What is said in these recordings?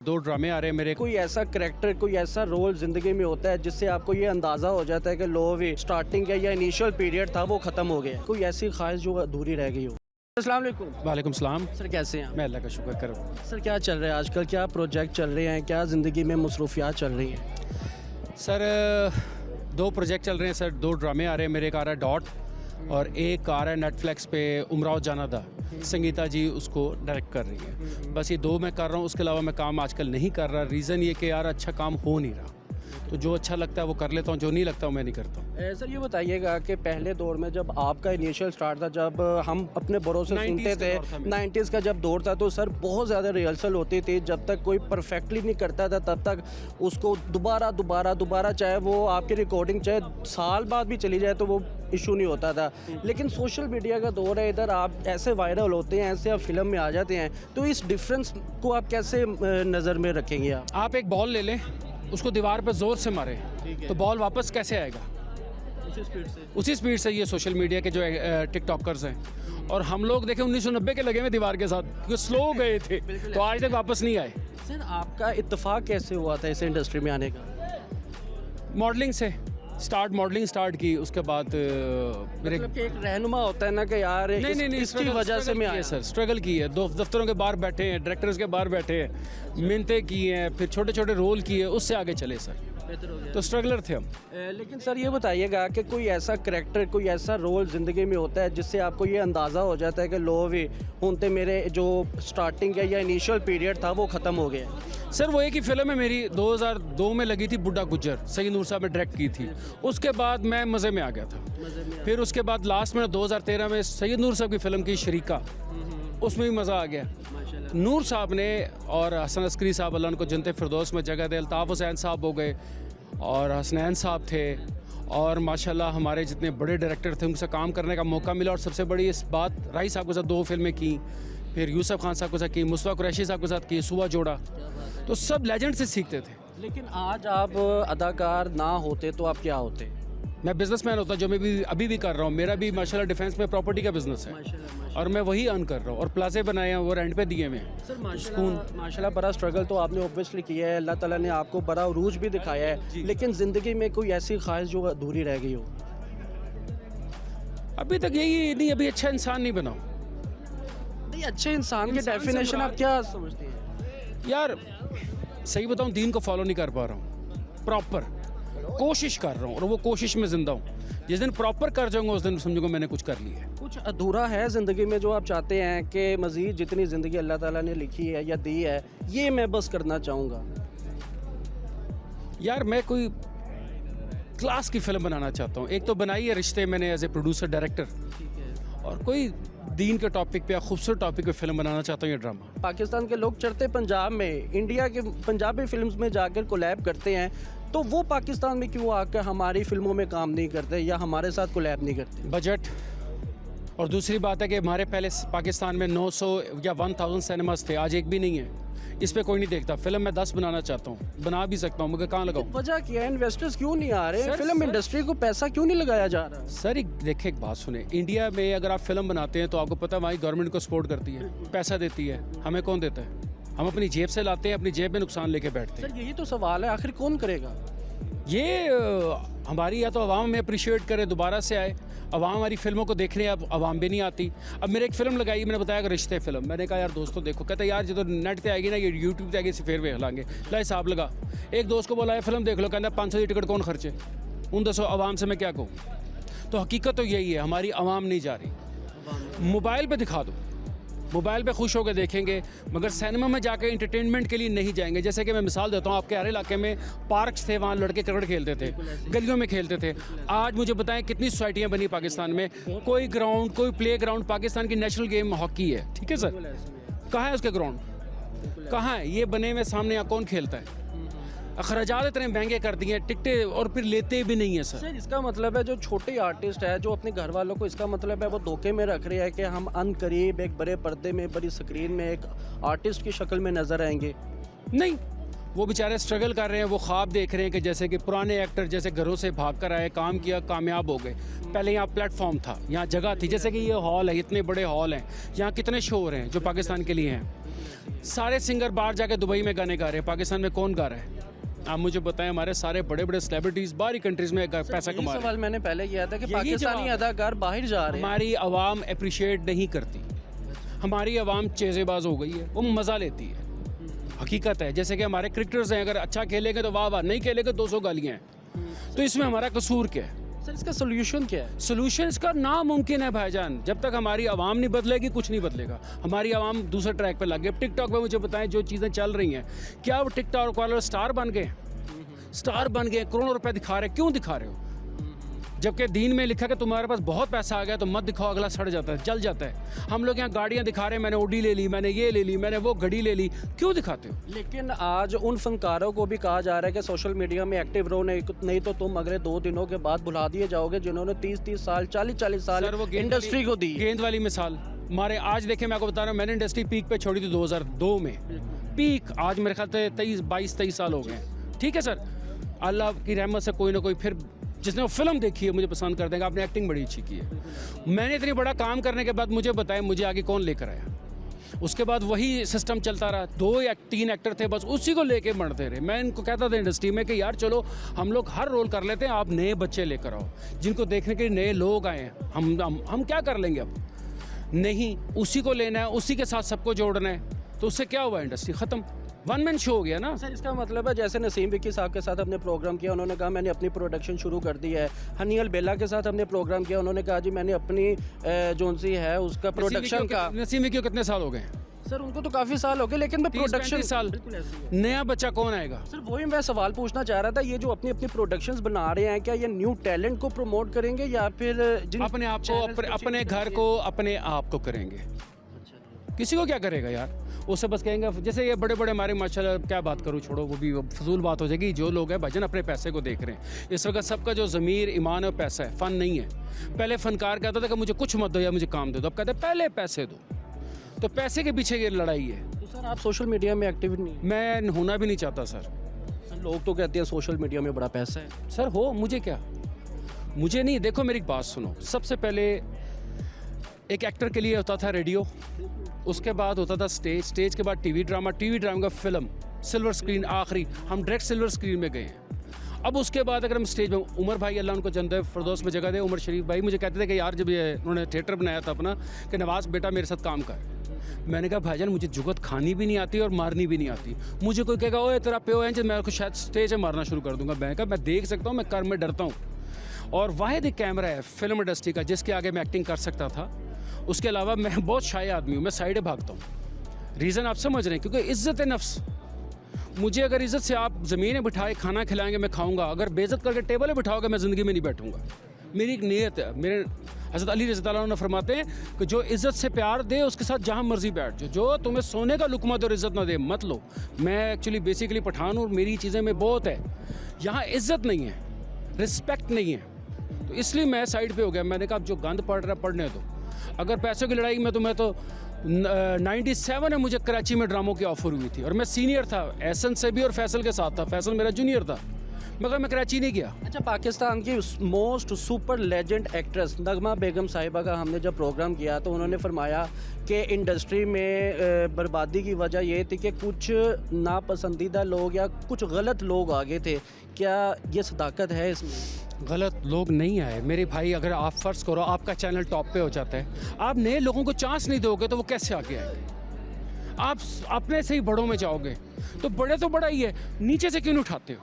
दो ड्रामे आ रहे हैं मेरे। कोई ऐसा करैक्टर, कोई ऐसा रोल जिंदगी में होता है जिससे आपको ये अंदाजा हो जाता है कि लो भी स्टार्टिंग या इनिशियल पीरियड था वो खत्म हो गया, कोई ऐसी ख्वाहिश जो अधूरी रह गई हो। अस्सलाम वालेकुम। वालेकुम सलाम। सर कैसे हैं? मैं अल्लाह का शुक्र करूँ। सर क्या चल रहा है आजकल, क्या प्रोजेक्ट चल रहे हैं, क्या ज़िंदगी में मसरूफियात चल रही हैं? सर दो प्रोजेक्ट चल रहे हैं सर, दो ड्रामे आ रहे हैं मेरे। एक आ रहा है डॉट और एक आ रहा है नेटफ्लिक्स पे उमराव जाना दा। संगीता जी उसको डायरेक्ट कर रही है। बस ये दो मैं कर रहा हूँ, उसके अलावा मैं काम आजकल नहीं कर रहा। रीज़न ये कि यार अच्छा काम हो नहीं रहा, तो जो अच्छा लगता है वो कर लेता हूँ, जो नहीं लगता वो मैं नहीं करता हूँ। सर ये बताइएगा कि पहले दौर में जब आपका इनिशियल स्टार्ट था, जब हम अपने बड़ों से सुनते थे 90s का जब दौर था, तो सर बहुत ज़्यादा रिहर्सल होती थी। जब तक कोई परफेक्टली नहीं करता था तब तक उसको दोबारा चाहे वो आपकी रिकॉर्डिंग चाहे साल बाद भी चली जाए तो वो इशू नहीं होता था। लेकिन सोशल मीडिया का दौर है, इधर आप ऐसे वायरल होते हैं, ऐसे आप फिल्म में आ जाते हैं, तो इस डिफरेंस को आप कैसे नज़र में रखेंगे? आप एक बॉल ले लें, उसको दीवार पर ज़ोर से मारें तो बॉल वापस कैसे आएगा? उसी स्पीड से ये सोशल मीडिया के जो टिकटॉकर्स हैं और हम लोग देखें 1990 के लगे हुए दीवार के साथ, क्योंकि स्लो गए थे तो आज तक वापस नहीं आए। सर आपका इत्तेफाक कैसे हुआ था इस इंडस्ट्री में आने का? मॉडलिंग से मॉडलिंग स्टार्ट की, उसके बाद मेरे मतलब कि एक रहनुमा होता है ना कि यार नहीं इसकी वजह से मैं आया। सर स्ट्रगल की है, दो दफ्तरों के बाहर बैठे हैं, डायरेक्टर्स के बाहर बैठे हैं, मिन्नतें की हैं, फिर छोटे छोटे रोल किए, उससे आगे चले सर। तो स्ट्रगलर थे हम। लेकिन सर ये बताइएगा कि कोई ऐसा करैक्टर, कोई ऐसा रोल ज़िंदगी में होता है जिससे आपको ये अंदाज़ा हो जाता है कि लो भी होते मेरे जो स्टार्टिंग या इनिशियल पीरियड था वो ख़त्म हो गया। सर वो एक ही फिल्म है मेरी 2002 में लगी थी, बुड्ढा गुज्जर, सईद नूर साहब ने डायरेक्ट की थी। उसके बाद मैं मज़े में आ गया था। फिर उसके बाद लास्ट में 2013 में सईद नूर साहब की फ़िल्म की शरीका, उसमें भी मज़ा आ गया। नूर साहब ने और हसन अस्करी साहब, अल्लाह उनको जन्नत फिरदौस में जगह दे, अल्ताफ़ हुसैन साहब हो गए और हसनैन साहब थे, और माशाल्लाह हमारे जितने बड़े डायरेक्टर थे उनसे काम करने का मौका मिला। और सबसे बड़ी इस बात, राही साहब के साथ 2 फिल्में की, फिर यूसुफ खान साहब के साथ की, मुस्तफ़ा कुरैशी साहब के साथ की, सुबह जोड़ा, तो सब लेजेंड से सीखते थे। लेकिन आज आप अदाकार ना होते तो आप क्या होते? मैं बिजनेसमैन होता, जो मैं भी अभी भी कर रहा हूँ। मेरा भी माशाल्लाह डिफेंस में प्रॉपर्टी का बिजनेस है और मैं वही अर्न कर रहा हूँ, और प्लाजे बनाए हैं वो रेंट पे दिए हुए हैं। सर माशाल्लाह बड़ा स्ट्रगल तो आपने ऑब्वियसली किया है, अल्लाह ताला ने आपको बड़ा उरूज भी दिखाया है, लेकिन ज़िंदगी में कोई ऐसी ख्वाहिश जो अधूरी रह गई हो? अभी तक यही नहीं, अभी अच्छा इंसान नहीं बना। नहीं, अच्छे इंसान की डेफिनेशन आप क्या समझते हैं? यार सही बताऊँ, दीन को फॉलो नहीं कर पा रहा हूँ, प्रॉपर कोशिश कर रहा हूँ और वो कोशिश में ज़िंदा हूँ। जिस दिन प्रॉपर कर जाऊँगा उस दिन समझूंगा मैंने कुछ कर लिया है। कुछ अधूरा है ज़िंदगी में जो आप चाहते हैं कि मज़ीद जितनी ज़िंदगी अल्लाह ताला ने लिखी है या दी है, ये मैं बस करना चाहूँगा? यार मैं कोई क्लास की फ़िल्म बनाना चाहता हूँ। एक तो बनाई है रिश्ते मैंने एज ए प्रोड्यूसर डायरेक्टर, और कोई दीन के टॉपिक पे या खूबसूरत टॉपिक पे फिल्म बनाना चाहता हूँ, ये ड्रामा। पाकिस्तान के लोग चढ़ते पंजाब में इंडिया के पंजाबी फिल्म्स में जाकर कोलैब करते हैं, तो वो पाकिस्तान में क्यों आकर हमारी फिल्मों में काम नहीं करते या हमारे साथ कोलैब नहीं करते? बजट, और दूसरी बात है कि हमारे पहले पाकिस्तान में 900 या 1000 सिनेमास थे, आज एक भी नहीं है। इस पे कोई नहीं देखता। फिल्म मैं 10 बनाना चाहता हूँ, बना भी सकता हूँ, मगर कहाँ लगाऊँ? वजह क्या है? इन्वेस्टर्स क्यों नहीं आ रहे? फिल्म इंडस्ट्री को पैसा क्यों नहीं लगाया जा रहा? सर देखिए एक बात सुने, इंडिया में अगर आप फिल्म बनाते हैं तो आपको पता है वहाँ गवर्नमेंट को सपोर्ट करती है, पैसा देती है। हमें कौन देता है? हम अपनी जेब से लाते हैं, अपनी जेब में नुकसान लेके बैठते हैं। सर यही तो सवाल है, आखिर कौन करेगा ये? हमारी या तो अवाम में अप्रिशिएट करे, दोबारा से आए। अवाम हमारी फिल्मों को देखने, अब अवाम भी नहीं आती। अब मैंने एक फिल्म लगाई, मैंने बताया कि रिश्ते फिल्म, मैंने कहा यार दोस्तों देखो, कहते यार जो तो नेट पे आएगी ना, ये यूट्यूब पे आएगी, फिर वे लाएंगे। ला हिसाब लगा, एक दोस्त को बोला है फिल्म देख लो, कहता 500 की टिकट कौन खर्चे? उन दसो अवाम से मैं क्या कहूँ? तो हकीकत तो यही है, हमारी अवाम नहीं जा रही। मोबाइल पर दिखा दो, मोबाइल पे खुश होकर देखेंगे, मगर सिनेमा में जाकर इंटरटेनमेंट के लिए नहीं जाएंगे। जैसे कि मैं मिसाल देता हूँ, आपके हर इलाके में पार्क्स थे, वहाँ लड़के क्रिकेट खेलते थे, गलियों में खेलते थे। आज मुझे बताएं कितनी सोसाइटियाँ बनी पाकिस्तान में, कोई ग्राउंड, कोई प्ले ग्राउंड। पाकिस्तान की नेशनल गेम हॉकी है, ठीक है सर, कहाँ है उसके ग्राउंड? कहाँ है? ये बने हुए सामने यहाँ कौन खेलता है? अखराजात इतने महंगे कर दिए हैं, टिकटें, और फिर लेते भी नहीं है सर। इसका मतलब है जो छोटे आर्टिस्ट है, जो अपने घर वालों को, इसका मतलब है वो धोखे में रख रहे हैं कि हम अनकरीब एक बड़े पर्दे में, बड़ी स्क्रीन में एक आर्टिस्ट की शक्ल में नजर आएंगे। नहीं, वो बेचारे स्ट्रगल कर रहे हैं, वो ख्वाब देख रहे हैं कि जैसे कि पुराने एक्टर जैसे घरों से भाग कर आए, काम किया, कामयाब हो गए। पहले यहाँ प्लेटफॉर्म था, यहाँ जगह थी, जैसे कि ये हॉल है, इतने बड़े हॉल हैं, यहाँ कितने शो हो रहे हैं जो पाकिस्तान के लिए हैं। सारे सिंगर बाहर जाके दुबई में गाने गा रहे हैं, पाकिस्तान में कौन गा रहा है? आप मुझे बताएं, हमारे सारे बड़े बड़े सेलिब्रिटीज बाहरी कंट्रीज में पैसा कमा रहे हैं। सवाल मैंने पहले किया था कि यही पाकिस्तानी जवाब। अदाकार बाहर जा रहे हैं। हमारी आवाम अप्रिशिएट नहीं करती, हमारी आवाम चेज़ेबाज हो गई है, वो मज़ा लेती है। हकीकत है, जैसे कि हमारे क्रिकेटर्स हैं, अगर अच्छा खेलेंगे तो वाह वाह, नहीं खेलेंगे 200 गालियाँ हैं। तो इसमें हमारा कसूर क्या है? सर इसका सोल्यूशन क्या है? सोल्यूशन इसका नामुमकिन है भाईजान। जब तक हमारी आवाम नहीं बदलेगी कुछ नहीं बदलेगा। हमारी आवाम दूसरे ट्रैक पे लग गई। टिकटॉक पे मुझे बताएं जो चीज़ें चल रही हैं, क्या वो टिकटॉक वाले स्टार बन गए? स्टार बन गए, करोड़ों रुपए दिखा रहे, क्यों दिखा रहे हो? जबकि दीन में लिखा कि तुम्हारे पास बहुत पैसा आ गया तो मत दिखाओ, अगला सड़ जाता है, जल जाता है। हम लोग यहाँ गाड़ियाँ दिखा रहे हैं, मैंने ओडी ले ली, मैंने ये ले ली, मैंने वो घड़ी ले ली, क्यों दिखाते हो? लेकिन आज उन फनकारों को भी कहा जा रहा है कि सोशल मीडिया में एक्टिव रहो, नहीं तो तुम अगले 2 दिनों के बाद भुला दिए जाओगे, जिन्होंने 30-30 साल 40-40 साल सर, वो इंडस्ट्री को दी। गेंद वाली मिसाल हमारे आज देखे, मैं आपको बता रहा हूँ, मैंने इंडस्ट्री पीक पे छोड़ी थी 2002 में, पीक। आज मेरे ख्याल से 22-23 साल हो गए। ठीक है सर, अल्लाह की रहमत से कोई ना कोई फिर जिसने वो फिल्म देखी है मुझे पसंद कर देगा। आपने एक्टिंग बड़ी अच्छी की है। मैंने इतनी बड़ा काम करने के बाद मुझे बताएं, मुझे आगे कौन लेकर आया? उसके बाद वही सिस्टम चलता रहा, 2 या 3 एक्टर थे बस, उसी को लेके बढ़ते रहे। मैं इनको कहता था इंडस्ट्री में कि यार चलो हम लोग हर रोल कर लेते हैं, आप नए बच्चे लेकर आओ जिनको देखने के लिए नए लोग आए हैं। हम क्या कर लेंगे अब? नहीं, उसी को लेना है, उसी के साथ सबको जोड़ना है, तो उससे क्या हुआ? इंडस्ट्री ख़त्म, वन मैन शो हो गया ना। सर इसका मतलब है जैसे नसीम विक्की साहब के साथ हमने प्रोग्राम किया, उन्होंने कहा मैंने अपनी प्रोडक्शन शुरू कर दी है। हनील बेला के साथ हमने प्रोग्राम किया, उन्होंने कहा जी मैंने अपनी जोन सी है उसका प्रोडक्शन का। नसीम विक्की को कितने साल हो गए? सर उनको तो काफ़ी साल हो गए, लेकिन मैं प्रोडक्शन साल, नया बच्चा कौन आएगा? सर वही मैं सवाल पूछना चाह रहा था, ये जो अपनी अपनी प्रोडक्शंस बना रहे हैं, क्या ये न्यू टैलेंट को प्रमोट करेंगे या फिर अपने आप को, अपने घर को, अपने आप को करेंगे? किसी को क्या करेगा यार? उससे बस कहेंगे, जैसे ये बड़े बड़े हमारे माशाल्लाह, क्या बात करूँ, छोड़ो, वो भी फजूल बात हो जाएगी। जो लोग हैं भाईजान अपने पैसे को देख रहे हैं इस वक्त, सबका जो ज़मीर, ईमान और पैसा है, फ़न नहीं है। पहले फ़नकार कहता था कि मुझे कुछ मत दो या मुझे काम दे दो, अब कहते हैं पहले पैसे दो। तो पैसे के पीछे ये लड़ाई है। तो सर आप सोशल मीडिया में एक्टिव नहीं? मैं होना भी नहीं चाहता सर। लोग तो कहते हैं सोशल मीडिया में बड़ा पैसा है। सर हो, मुझे क्या, मुझे नहीं। देखो मेरी एक बात सुनो, सबसे पहले एक एक्टर के लिए होता था रेडियो, उसके बाद होता था स्टेज, स्टेज के बाद टीवी ड्रामा का फिल्म, सिल्वर स्क्रीन, आखिरी हम डायरेक्ट सिल्वर स्क्रीन में गए हैं। अब उसके बाद अगर हम स्टेज में, उमर भाई अल्लाह उनको जन्नत फिरदौस में जगह दे, उमर शरीफ भाई मुझे कहते थे कि यार जब ये उन्होंने थिएटर बनाया था अपना, कि नवाज़ बेटा मेरे साथ काम कर। मैंने कहा भाईजान मुझे जुगत खानी भी नहीं आती और मारनी भी नहीं आती। मुझे कोई कहेगा ओए तेरा प्यो है, मैं उसको शायद स्टेज में मारना शुरू कर दूंगा। मैं कहा मैं देख सकता हूँ, मैं कर में डरता हूँ। और वाहिद एक कैमरा है फिल्म इंडस्ट्री का जिसके आगे मैं एक्टिंग कर सकता था। उसके अलावा मैं बहुत शाय आदमी हूँ, मैं साइडे भागता हूँ। रीज़न आप समझ रहे हैं, क्योंकि इज़्ज़त नफ्स। मुझे अगर इज़्ज़त से आप ज़मीन में बिठाए खाना खिलाएंगे मैं खाऊंगा, अगर बेइज्जत करके टेबल में बिठाओगे मैं ज़िंदगी में नहीं बैठूंगा। मेरी एक नीयत है। मेरे हज़रत अली रज़ी अल्लाह अन्हु फरमाते हैं कि जो इज़्ज़त से प्यार दे उसके साथ जहाँ मर्जी बैठ जाओ, जो तुम्हें सोने का लुकमा दे और इज़्ज़त ना दे मत लो। मैं एक्चुअली बेसिकली पठान हूँ, मेरी चीज़ें में बहुत है। यहाँ इज़्ज़त नहीं है, रिस्पेक्ट नहीं है, तो इसलिए मैं साइड पे हो गया। मैंने कहा जो गंद पड़ रहा है पढ़ने दो। अगर पैसों की लड़ाई में तो मैं तो 97 में मुझे कराची में ड्रामों की ऑफ़र हुई थी और मैं सीनियर था, एहसन से भी और फैसल के साथ था। फैसल मेरा जूनियर था, मगर मैं कराची नहीं गया। अच्छा, पाकिस्तान की मोस्ट सुपर लेजेंड एक्ट्रेस नगमा बेगम साहिबा का हमने जब प्रोग्राम किया तो उन्होंने फरमाया कि इंडस्ट्री में बर्बादी की वजह ये थी कि कुछ नापसंदीदा लोग या कुछ गलत लोग आगे थे। क्या ये सदाकत है इसमें? गलत लोग नहीं आए मेरे भाई। अगर आप फ़र्ज़ करो आपका चैनल टॉप पे हो जाता है, आप नए लोगों को चांस नहीं दोगे तो वो कैसे आगे आएंगे? आप अपने से ही बड़ों में जाओगे तो बड़े तो बड़ा ही है, नीचे से क्यों नहीं उठाते हो?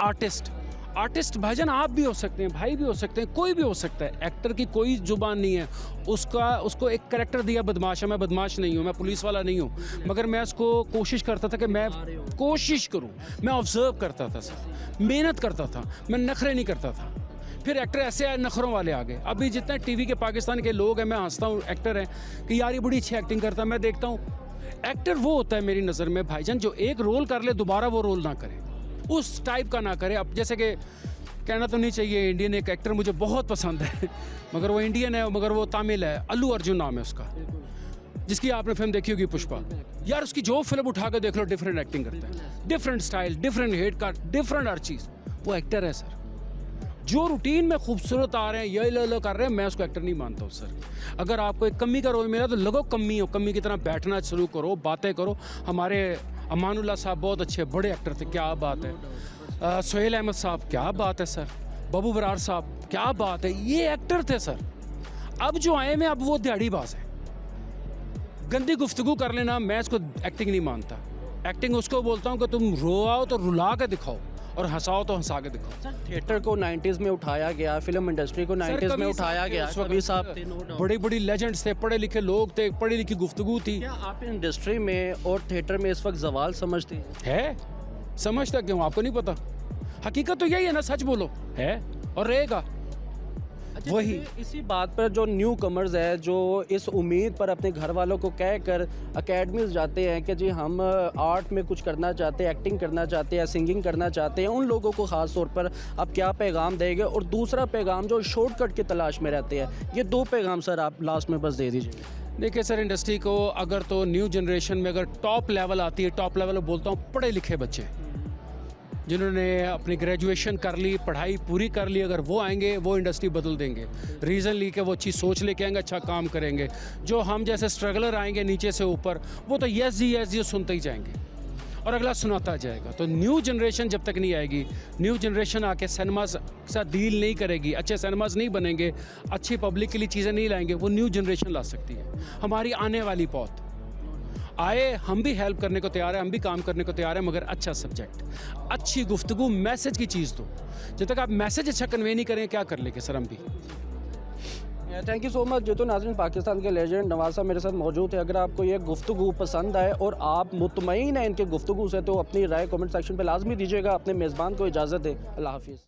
आर्टिस्ट भाईजान आप भी हो सकते हैं, भाई भी हो सकते हैं, कोई भी हो सकता है। एक्टर की कोई जुबान नहीं है। उसको एक करैक्टर दिया बदमाश है, मैं बदमाश नहीं हूँ, मैं पुलिस वाला नहीं हूँ, मगर मैं उसको कोशिश करता था कि मैं कोशिश करूँ, मैं ऑब्जर्व करता था सर, मेहनत करता था, मैं नखरे नहीं करता था। फिर एक्टर ऐसे आए, नखरों वाले आ गए। अभी जितने टीवी के पाकिस्तान के लोग हैं, मैं हंसता हूँ एक्टर हैं कि यार ये बड़ी अच्छी एक्टिंग करता है। मैं देखता हूँ एक्टर वो होता है मेरी नज़र में भाईजान जो एक रोल कर ले दोबारा वो रोल ना करे, उस टाइप का ना करे। अब जैसे कि कहना तो नहीं चाहिए, इंडियन एक एक्टर मुझे बहुत पसंद है, मगर वो इंडियन है, मगर वो तमिल है, अल्लू अर्जुन नाम है उसका, जिसकी आपने फिल्म देखी होगी पुष्पा। यार उसकी जो फिल्म उठा कर देख लो, डिफरेंट एक्टिंग करता है, different style, different head cut, different हर चीज़। वो एक्टर है सर, जो रूटीन में खूबसूरत आ रहे हैं ये लो कर रहे हैं, मैं उसको एक्टर नहीं मानता हूँ सर। अगर आपको एक कमी का रोल मिला तो लगो कमी हो, कमी की तरह बैठना शुरू करो, बातें करो। हमारे अमानुल्लाह साहब बहुत अच्छे बड़े एक्टर थे, क्या बात है। सोहेल अहमद साहब, क्या बात है सर। बाबू बरार साहब, क्या बात है, ये एक्टर थे सर। अब जो आए में अब वो दिहाड़ीबाज है, गंदी गुफ्तगू कर लेना, मैं इसको एक्टिंग नहीं मानता। एक्टिंग उसको बोलता हूँ कि तुम रोआओ तो रुला के दिखाओ और हंसाओ तो हंसा के दिखाओ। सर थिएटर को 90s में उठाया गया, फिल्म इंडस्ट्री को 90s में उठाया गया, कभी साहब थे, no doubt। बड़ी बड़ी लेजेंड्स थे, पढ़े लिखे लोग थे, पढ़ी लिखी गुफ्तगू थी। क्या आप इंडस्ट्री में और थिएटर में इस वक्त जवाल समझते हैं? है, समझता क्यों, आपको नहीं पता? हकीकत तो यही है ना, सच बोलो, है और रहेगा वही। इसी बात पर जो न्यू कमर्स है, जो इस उम्मीद पर अपने घर वालों को कह कर अकेडमीज जाते हैं कि जी हम आर्ट में कुछ करना चाहते हैं, एक्टिंग करना चाहते हैं, सिंगिंग करना चाहते हैं, उन लोगों को ख़ास तौर पर आप क्या पैगाम देंगे? और दूसरा पैगाम जो शॉर्टकट की तलाश में रहते हैं, ये दो पैगाम सर आप लास्ट में बस दे दीजिए। देखिए सर, इंडस्ट्री को अगर तो न्यू जनरेशन में अगर टॉप लेवल आती है, टॉप लेवल बोलता हूँ पढ़े लिखे बच्चे जिन्होंने अपनी ग्रेजुएशन कर ली, पढ़ाई पूरी कर ली, अगर वो आएंगे वो इंडस्ट्री बदल देंगे। रीज़न ली कि वो अच्छी सोच लेके आएंगे, अच्छा काम करेंगे। जो हम जैसे स्ट्रगलर आएंगे नीचे से ऊपर, वो तो यस जी सुनते ही जाएंगे और अगला सुनाता जाएगा। तो न्यू जनरेशन जब तक नहीं आएगी, न्यू जनरेशन आके सिनेमाज के साथ डील नहीं करेगी, अच्छे सिनेमाज नहीं बनेंगे, अच्छी पब्लिक के लिए चीज़ें नहीं लाएंगे, वो न्यू जनरेशन ला सकती है। हमारी आने वाली पौध आए, हम भी हेल्प करने को तैयार है, हम भी काम करने को तैयार है, मगर अच्छा सब्जेक्ट, अच्छी गुफ्तगू, मैसेज की चीज़ दो। जब तक आप मैसेज अच्छा कन्वे नहीं करें, क्या कर लेंगे सर हम भी। Thank you so much. जो तो नाज़रीन, पाकिस्तान के लेजेंड नवाज साहब मेरे साथ मौजूद है। अगर आपको ये गुफ्तगू पसंद आए और आप मुतमईन हैं इनके गुफ्तगू से, तो अपनी राय कमेंट सेक्शन पे लाजमी दीजिएगा। अपने मेज़बान को इजाज़त दें। अल्लाह हाफिज़।